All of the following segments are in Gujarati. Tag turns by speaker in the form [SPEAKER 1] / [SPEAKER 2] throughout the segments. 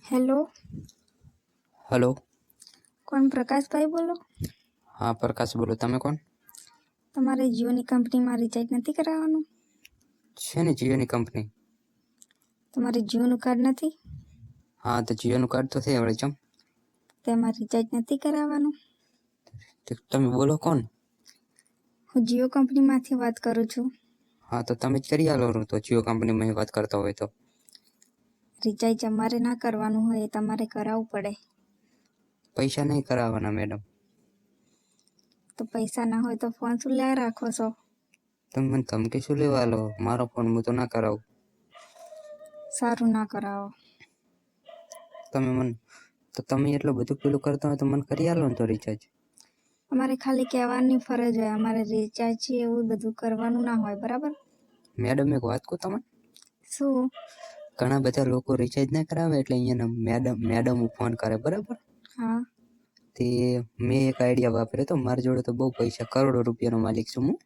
[SPEAKER 1] Hello,
[SPEAKER 2] hello.
[SPEAKER 1] કોણ પ્રકાશભાઈ બોલો?
[SPEAKER 2] હા, પ્રકાશ બોલો. તમે કોણ?
[SPEAKER 1] તમારે જીઓની કંપનીમાં રિચાર્જ નથી કરાવવાનું?
[SPEAKER 2] છે ને જીઓની કંપની.
[SPEAKER 1] તમારે જીઓનું કાર્ડ નથી?
[SPEAKER 2] હા, તો જીઓનું કાર્ડ તો છે હવે. ચમ
[SPEAKER 1] તેમાં રિચાર્જ નથી કરાવવાનું?
[SPEAKER 2] તમે બોલો કોણ?
[SPEAKER 1] હું જીઓ કંપનીમાંથી વાત કરું છું.
[SPEAKER 2] હા, તો તમે જ કરી આલો તો જીઓ કંપનીમાં વાત કરતા હોય તો.
[SPEAKER 1] રિચાર્જ અમારે ના કરવાનું હોય એ તમારે કરાવવું પડે.
[SPEAKER 2] પૈસા નહીં કરાવવાના મેડમ.
[SPEAKER 1] તો પૈસા ના હોય તો ફોન શું લેવા રાખો છો?
[SPEAKER 2] તમે મને ધમકી શું લેવા લો? મારો ફોન હું તો ના કરાવું.
[SPEAKER 1] સારું, ના કરાવો.
[SPEAKER 2] તમે એટલું બધું પેલું કરતા હોય તો મને કરી આલો ને તો રિચાર્જ.
[SPEAKER 1] અમારે ખાલી કહેવાની ફરજ હોય, અમારે રિચાર્જ છે એવું બધું કરવાનું ના હોય, બરાબર?
[SPEAKER 2] મેડમ એક વાત કહું તમને?
[SPEAKER 1] શું?
[SPEAKER 2] ઘણા બધા લોકો રિચાર્જ ના કરાવે એટલે અહીંયા મેડમ ફોન કરે, બરાબર?
[SPEAKER 1] હા.
[SPEAKER 2] તે મેં એક આઈડિયા વાપર્યો તો. મારી જોડે તો બહુ પૈસા, કરોડો રૂપિયાનો માલિક છું હું.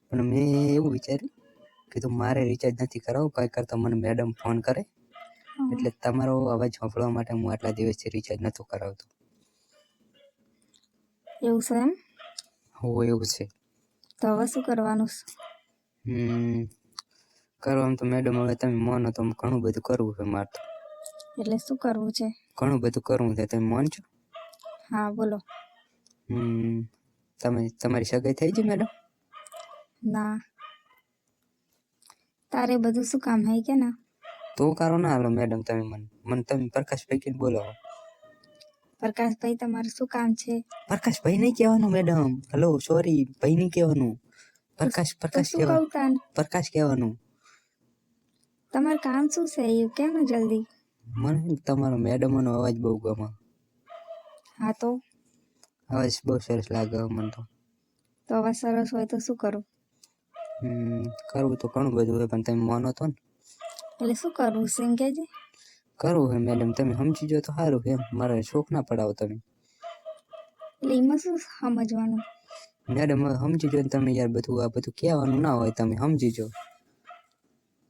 [SPEAKER 2] પણ મેં એવું વિચાર્યું કે તો મારે રિચાર્જ નથી કરાવવું, કાંઈ કરતા મને મેડમ ફોન કરે એટલે તમારો અવાજ સાંભળવા માટે હું આટલા દિવસથી રિચાર્જ નહોતો કરાવતો.
[SPEAKER 1] એવું છે એમ?
[SPEAKER 2] હો, એવું છે.
[SPEAKER 1] તો હવે શું કરવાનું છે?
[SPEAKER 2] કરવાનું તો મેડમ હવે તમે માનો તો ઘણું બધું કરવું છે મારે તો.
[SPEAKER 1] એટલે શું કરવું છે?
[SPEAKER 2] ઘણું બધું કરવું છે, તમે માનજો?
[SPEAKER 1] હા, બોલો.
[SPEAKER 2] તમારી સગાઈ થઈ ગઈ મેડમ?
[SPEAKER 1] ના. તારે બધું શું કામ હે કે ના?
[SPEAKER 2] તો કરો ના હાલો મેડમ. તમે પ્રકાશભાઈ કઈને બોલાવો.
[SPEAKER 1] પ્રકાશભાઈ, તમારું શું કામ છે?
[SPEAKER 2] પ્રકાશભાઈ નહીં કહેવાનું મેડમ. હલો, સોરી, ભાઈ નહીં કહેવાનું. પ્રકાશ
[SPEAKER 1] શું કહું તાન?
[SPEAKER 2] પ્રકાશ કહેવાનું.
[SPEAKER 1] તમારું કામ શું છે એ કેમ ને જલ્દી?
[SPEAKER 2] મને તમારો મેડમનો અવાજ બહુ ગમે.
[SPEAKER 1] હા, તો
[SPEAKER 2] અવાજ બહુ સરસ લાગે મને તો.
[SPEAKER 1] અવાજ સરસ હોય તો શું કરું?
[SPEAKER 2] કરવું તો ઘણું બધું હોય પણ તમે માનો તો ને.
[SPEAKER 1] એટલે શું કરવું છે એમ કહેજે.
[SPEAKER 2] કરવું હે મેડમ, તમે સમજી જો તો સારું. એમ મારા શોખ ના પડાવો તમે.
[SPEAKER 1] એટલે એમાં શું સમજવાનું?
[SPEAKER 2] મેડમ સમજી જો ને તમે. યાર આ બધું કહેવાનું ના હોય, તમે સમજી જો.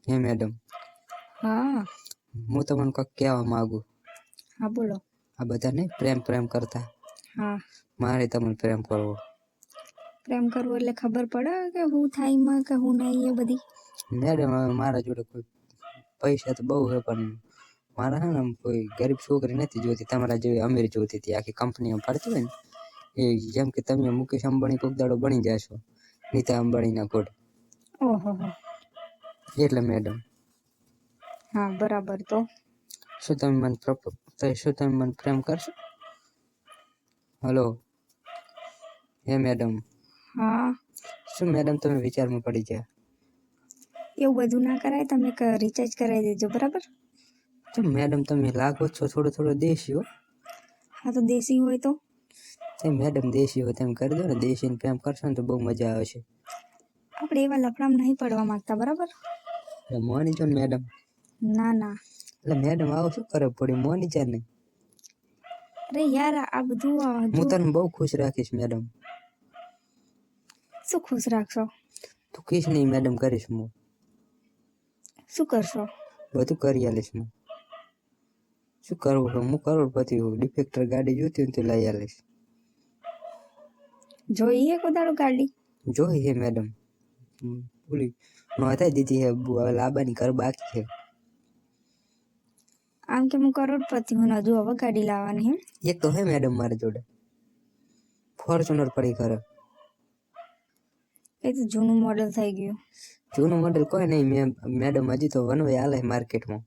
[SPEAKER 2] હે મેડમ?
[SPEAKER 1] હા.
[SPEAKER 2] હું તમને કંઈક કહેવા માંગુ.
[SPEAKER 1] હા, બોલો.
[SPEAKER 2] આ બધાને પ્રેમ કરતા.
[SPEAKER 1] હા.
[SPEAKER 2] મારે તમને પ્રેમ કરવો.
[SPEAKER 1] પ્રેમ કરવો એટલે ખબર પડે કે હું થાય એમાં કે હું નહીં એ બધી?
[SPEAKER 2] મેડમ હવે મારા જોડે કોઈ પૈસા તો બહુ છે પણ મારા હે ને કોઈ ગરીબ છોકરી નથી જોતી. તમારા જેવી અમીર જોતી હતી. આખી કંપનીમાં ફરતી હોય ને એ. જેમ કે તમે મુકેશ અંબાણી કોક દાડો બની જશો, નીતા અંબાણીના કોડ.
[SPEAKER 1] ઓહો.
[SPEAKER 2] એટલે મેડમ.
[SPEAKER 1] હા, બરાબર. તો
[SPEAKER 2] શું તમે મને પ્રેમ કરશો? હલો, હે મેડમ?
[SPEAKER 1] હા.
[SPEAKER 2] શું મેડમ તમે વિચારમાં પડી ગયા?
[SPEAKER 1] એવું બધું ના કરાય. તમે રિચાર્જ કરાવી દેજો, બરાબર?
[SPEAKER 2] તો મેડમ તમે લાગો છો થોડો દેશી હો.
[SPEAKER 1] હા, તો દેશી હોય તો?
[SPEAKER 2] મેડમ દેશી હોય તેમ કરી દો ને. દેશીને પ્રેમ કરશો ને તો બહુ મજા આવશે.
[SPEAKER 1] આપણે એવા લફડામાં નહીં પડવા માંગતા, બરાબર?
[SPEAKER 2] મોની જો ને મેડમ.
[SPEAKER 1] ના.
[SPEAKER 2] એટલે મેડમ આવું શું કરે પડી મોની છે ને?
[SPEAKER 1] અરે યાર, આ બધું
[SPEAKER 2] હું તને બહુ ખુશ રાખીશ મેડમ.
[SPEAKER 1] શું ખુશ રાખશો?
[SPEAKER 2] તું કહીશ નહીં મેડમ, કરીશ હું.
[SPEAKER 1] શું કરશો?
[SPEAKER 2] બધું કરી આલીશ હું. શું કરવું છે? હું કરોડપતિ હું. ડિફેક્ટર ગાડી જોતી હોય તો લઈ આલીશ.
[SPEAKER 1] જોઈએ કોદાળો ગાડી?
[SPEAKER 2] જોઈ હે મેડમ. બોલી નોંધાઈ દીધી હે. હવે લાવવાની કર બાકી છે.
[SPEAKER 1] આમ કે હું કરોડપતિ હું, હજુ હવે ગાડી લાવવાની હે?
[SPEAKER 2] એક તો હે મેડમ મારી જોડે. ફોર્ચ્યુનર પડી કરે.
[SPEAKER 1] એ તો જૂનું મોડેલ થઈ ગયું.
[SPEAKER 2] જૂનું મોડેલ કોઈ નહીં મેડમ. હજી તો વનવે હાલે માર્કેટમાં.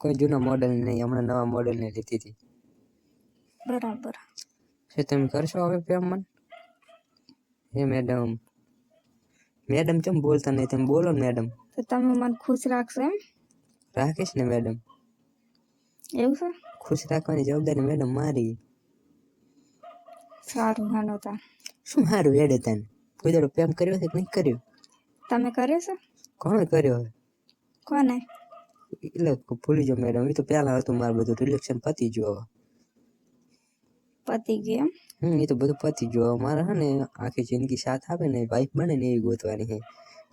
[SPEAKER 2] કોઈ જૂના મોડેલ નહીં. હમણાં નવા મોડેલની લીધી હતી.
[SPEAKER 1] બરાબર.
[SPEAKER 2] શું તમે કરશો હવે પ્રેમ મને? હે મેડમ? મેડમ કેમ બોલતા નહીં? તમે બોલો ને મેડમ.
[SPEAKER 1] તો તમે મને ખુશ રાખશો એમ?
[SPEAKER 2] રાખીશ ને મેડમ.
[SPEAKER 1] એવું છે?
[SPEAKER 2] ખુશ રાખવાની જવાબદારી મેડમ મારી.
[SPEAKER 1] સારું, હાલો તા.
[SPEAKER 2] શું સારું હેડે તને? કોઈ દાડો પ્રેમ કર્યો છે કે નહીં કર્યો?
[SPEAKER 1] તમે કર્યો છે?
[SPEAKER 2] કોણે કર્યો?
[SPEAKER 1] કોને?
[SPEAKER 2] એટલે ભૂલી જાઓ મેડમ. એ તો પહેલા હતું મારું બધું રિલેક્શન પતી ગયું હવે.
[SPEAKER 1] પતી ગયું એમ?
[SPEAKER 2] એ તો બધું પતી ગયું. મારે હે ને આખી જિંદગી સાથ આપે ને વાઈફ બને ને એવી ગોતવાની છે.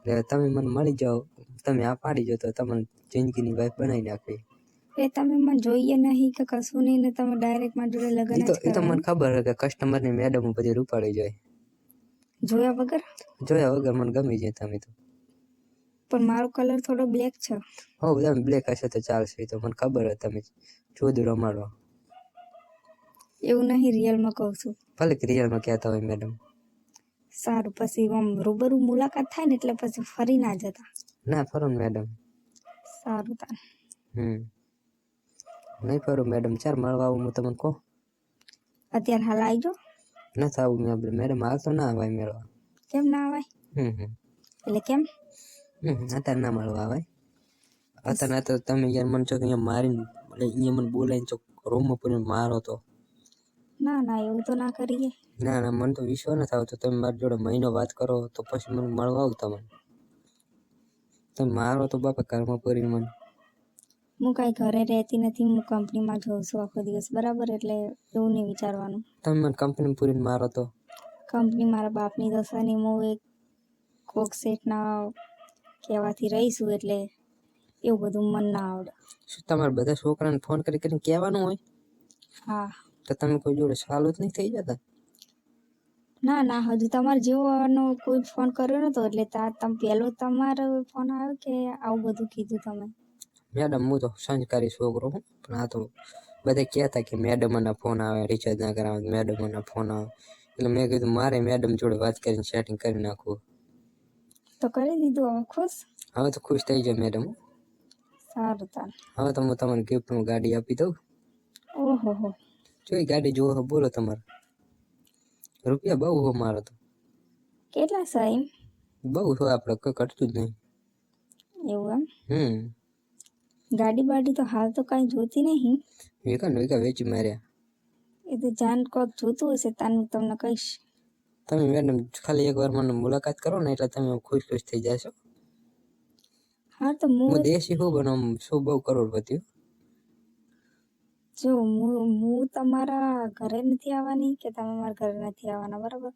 [SPEAKER 2] એટલે તમે મને મળી જાઓ, તમે આ પાડી જાઓ તો તમને જિંદગીની વાઈફ બનાવી નાખવી.
[SPEAKER 1] એ તમે મને જોઈએ નહીં કે કશું નહીં ને તમે ડાયરેક્ટ મારી જોડે લગ્ન જ
[SPEAKER 2] એ તો
[SPEAKER 1] કરો
[SPEAKER 2] મને ખબર છે કે કસ્ટમરની મેડમ બધી રૂપાળી જાય.
[SPEAKER 1] જોયા વગર.
[SPEAKER 2] જોયા વગર મને ગમી જાય તમે તો.
[SPEAKER 1] પણ મારો કલર થોડો બ્લેક છે.
[SPEAKER 2] હો તમે બ્લેક હશે તો ચાલશે, એ તો મને ખબર છે તમે જોદું રમાડો.
[SPEAKER 1] એવું નહીં, રિયલમાં કહું છું.
[SPEAKER 2] ભલે કે રિયલમાં કહેતા હોય મેડમ.
[SPEAKER 1] સારું, પછી આમ રૂબરૂ મુલાકાત થાય ને એટલે પછી ફરી ના જતા.
[SPEAKER 2] ના ફરો ને મેડમ.
[SPEAKER 1] સારું તાર.
[SPEAKER 2] નહીં ફરું મેડમ, ચાર મળવા આવું હું તમને કહું.
[SPEAKER 1] અત્યારે હાલ આવજો.
[SPEAKER 2] નથી આવું મેડમ, હાલ તો ના આવાય મેળવા.
[SPEAKER 1] કેમ ના આવાય? એટલે કેમ?
[SPEAKER 2] અત્યારે ના મળવા આવાય. અત્યારે તો તમે યાર મને છો કે અહીંયા મારીને અહીંયા મને બોલાવીને છો રૂમમાં પૂરીને મારો તો.
[SPEAKER 1] ના ના, એવું તો ના કરીએ.
[SPEAKER 2] ના ના, મને તો વિશ્વાસ નથી આવતો. તમે મારી જોડે મહિનો વાત કરો તો પછી મને મળવા આવું તમને. તમે મારો તો બાપા ઘરમાં પૂરીને મને.
[SPEAKER 1] હું કાંઈ ઘરે રહેતી નથી, હું કંપનીમાં જોઉં છું આખો દિવસ, બરાબર? એટલે એવું નહીં વિચારવાનું.
[SPEAKER 2] તમે મને કંપની પૂરીને મારો તો.
[SPEAKER 1] કંપની મારા બાપની તો છે નહીં, હું એક કોક સેટના કહેવાથી રહીશું, એટલે એવું બધું મન ના આવડે.
[SPEAKER 2] શું તમારે બધા છોકરાને ફોન કરીને કહેવાનું હોય?
[SPEAKER 1] હા.
[SPEAKER 2] તો તમે કોઈ જોડે સાલું જ નહીં થઈ જતા?
[SPEAKER 1] ના ના, હજુ તમારે જેવાનો કોઈ ફોન કર્યો નતો, એટલે તમે પહેલો તમારો ફોન આવ્યો કે આવું બધું કીધું તમે?
[SPEAKER 2] મેડમ, હું તો સંસ્કારી છોકરો હું, પણ આ તો બધા કહેતા કે મેડમના ફોન આવે, રિચાર્જ ના કરાવે, મેડમના ફોન આવે. એટલે મેં કીધું મારે મેડમ જોડે વાત કરીને સેટિંગ કરી નાખવું.
[SPEAKER 1] તો કરી દીધું, હવે ખુશ?
[SPEAKER 2] હવે તો ખુશ થઈ જાય મેડમ.
[SPEAKER 1] સારું તાર.
[SPEAKER 2] હવે તો હું તમને ગિફ્ટમાં ગાડી આપી દઉં.
[SPEAKER 1] ઓહો હો.
[SPEAKER 2] જોઈ ગાડી જોવો બોલો તમારે. રૂપિયા બહુ હો મારો તો.
[SPEAKER 1] કેટલા છે એમ? બહુ
[SPEAKER 2] છો આપણે કોઈ કટતું જ નહીં.
[SPEAKER 1] એવું એમ? ગાડી બાડી તો હાલ તો કાંઈ જોતી નહીં.
[SPEAKER 2] વીઘા વેચી માર્યા.
[SPEAKER 1] એ તો જાન કોક જોતું હશે તાનું તમને કહીશ.
[SPEAKER 2] તમે મેડમ ખાલી એકવાર મને મુલાકાત કરો ને એટલે તમે ખુશ થઈ જશો.
[SPEAKER 1] હા તો
[SPEAKER 2] હું દેશી હું બનાવું, શું બહુ કરોડપતિ.
[SPEAKER 1] જો હું તમારા ઘરે નથી આવવાની કે તમે મારા ઘરે નથી આવવાના, બરાબર?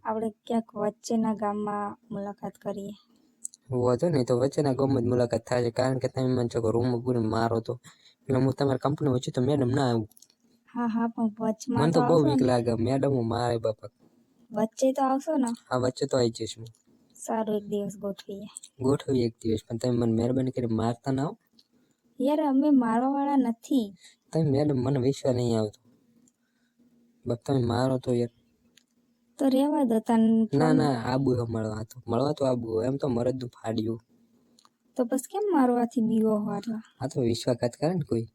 [SPEAKER 1] આપણે ક્યાંક વચ્ચેના ગામમાં મુલાકાત કરીએ.
[SPEAKER 2] વાંધો નહીં, તો વચ્ચેના ગામમાં જ મુલાકાત થાય છે, કારણ કે તમે મને છો રૂમમાં પૂરીને મારો તો એટલે હું તમારી કંપની વચ્ચે તો મેડમ ના આવું.
[SPEAKER 1] હા હા, પણ વચમાં
[SPEAKER 2] મને તો બહુ બીક લાગે મેડમ, હું મારે બાપા.
[SPEAKER 1] વચ્ચે તો આવશો ને?
[SPEAKER 2] હા, વચ્ચે તો આવી જઈશ હું.
[SPEAKER 1] સારું, એક દિવસ ગોઠવીએ
[SPEAKER 2] એક દિવસ, પણ તમે મને મહેરબાની કરી મારતા ના આવો.
[SPEAKER 1] યાર, અમે મારવા વાળા નથી.
[SPEAKER 2] તમે મેડમ, મને વિશ્વાસ નહીં આવતો. બાપ તમે મારો તો યાર.
[SPEAKER 1] તો રહેવા દો તન.
[SPEAKER 2] ના ના, આબુ મળવા તો આબુ, એમ તો મરદ નું ફાડ્યું.
[SPEAKER 1] તો બસ કેમ મારવાથી બીવો હોય?
[SPEAKER 2] આ તો વિશ્વાસઘાત કરે ને કોઈ.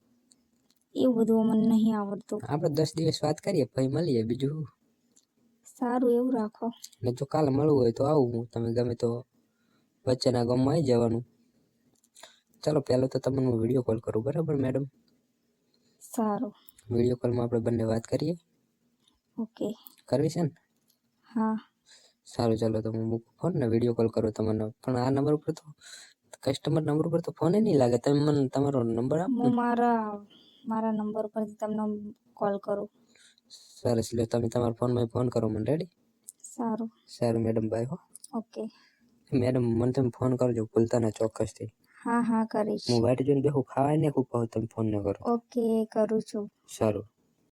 [SPEAKER 1] એવું બધું મને નહીં આવડતું.
[SPEAKER 2] આપણે 10 દિવસ વાત કરીએ પછી મળીએ, બીજું.
[SPEAKER 1] સારું, એવું રાખો.
[SPEAKER 2] ને જો કાલે મળવું હોય તો આવું હું, તમે ગમે તો વચ્ચેના ગામમાં આવી જવાનું. ચાલો પહેલા તો તમને હું વિડીયો કોલ કરું, બરાબર મેડમ?
[SPEAKER 1] સારું.
[SPEAKER 2] વિડીયો કોલમાં આપણે બંને વાત કરીએ.
[SPEAKER 1] ઓકે.
[SPEAKER 2] કરવી છે ને?
[SPEAKER 1] હા.
[SPEAKER 2] સારું, ચાલો તો હું મૂકું ફોન ને વિડીયો કોલ કરું તમને. પણ આ નંબર ઉપર તો કસ્ટમર નંબર ઉપર તો ફોન નહીં લાગે. તમે મને તમારો નંબર આપો.
[SPEAKER 1] હું મારા નંબર પરથી તમને કોલ કરું.
[SPEAKER 2] સરસ, લે તમે તમારા ફોનમાં ફોન કરો મને. રેડી? સારું મેડમ, બાય હો.
[SPEAKER 1] ઓકે
[SPEAKER 2] મેડમ, મને તમે ફોન કરજો, ભૂલતા ના ચોક્કસથી.
[SPEAKER 1] હા હા, કરીશ.
[SPEAKER 2] હું વાટ જોઈને બેહું, ખાવાય ને ખૂબ તમે ફોન ન કરો.
[SPEAKER 1] ઓકે, કરું છું.
[SPEAKER 2] સારું.